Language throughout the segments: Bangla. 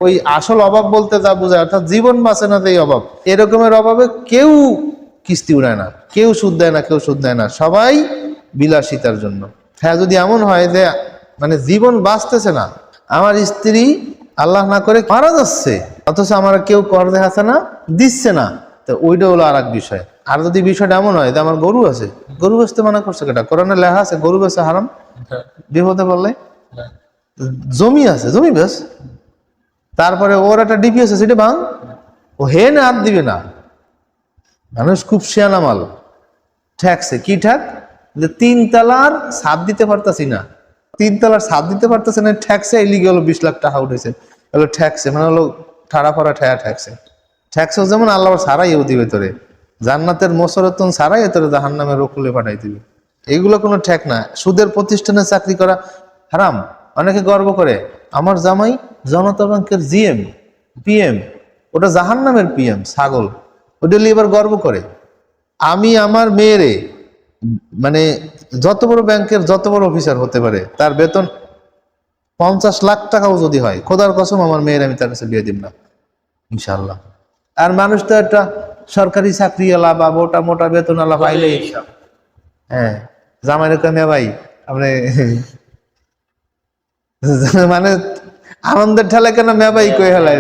ওই আসল অভাব বলতে যা বোঝায়, অর্থাৎ জীবন বাঁচে না এই অভাব, এরকমের অভাবে কেউ কিস্তি উড়ায় না, কেউ সুদ দেয় না, কেউ সুদ দেয় না, সবাই বিলাসিতার জন্য। হ্যাঁ, যদি এমন হয় যে মানে জীবন বাঁচতেছে না, আমার স্ত্রী আল্লাহ না করে মারা যাচ্ছে, অথচ আমার কেউ কর দেখাচ্ছে না, দিচ্ছে না, তো ওইটা হলো আর এক বিষয়। আর যদি বিষয়টা এমন হয় যে আমার গরু আছে, গরু বেচতে মানা করছে কেটা? কোরআনে লেখা আছে গরু বেচা হারাম, বিপদে পড়লে। জমি আছে, জমি বেচ, তারপরে ওর একটা ডিপি আছে, সেটা ভাঙ, ও হে না হাত দিবে না। মানুষ খুব শিয়ানা মাল, ঠেকছে কি ঠেক, যে 3 তলার ছাদ দিতে পারতাছি না, 3 তলার ছাদ দিতে পারতেছে না, ঠেকছে, এই লিগে হলো 20 লাখ টাকা উঠেছে, হলো ঠেকছে, মানে হলো ঠাড়া ফাড়া ঠেয়া ঠেকছে। ঠেকছে যেমন আল্লাহ ছাড়াই ও দিবে তোরে, জান্নাতের মোসরতন ছাড়াই তোরে জাহান্নামের রকুলে পাঠাই দিবে। এইগুলো কোনো ঠেক না। সুদের প্রতিষ্ঠানে চাকরি করা হারাম। অনেকে গর্ব করে আমার জামাই জনতা ব্যাংকের জিএম, পিএম, ওটা জাহান্নামের পিএম, ছাগল, ওটা নিয়ে এবার গর্ব করে। আমি আমার মেয়েরে, মানে যত বড় ব্যাংকের যত বড় অফিসার হতে পারে, তার বেতন 50 লাখ টাকাও যদি হয়, খোদার কসম আমার মেয়ের আমি তার কাছে বিয়ে দিব না ইনশাল্লাহ। আর মানুষ তো একটা সরকারি চাকরি এলা বা মোটা মোটা বেতন এলা পাইলে, হ্যাঁ, জামাই রকম ভাই আপনি মানে আনন্দের ঠেলা কেন মেবাই কয়ে হেলায়,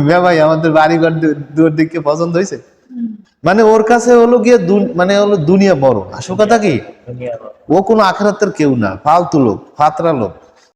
মেবাই আমাদের বাড়িঘর দুয়ার দিকে পছন্দ হয়েছে, মানে ওর কাছে হলো গিয়ে মানে হলো দুনিয়া বড়। আসল কথা কি, ও কোনো আখেরাতের কেউ না, ফালতু লোক, ফাতরা লোক।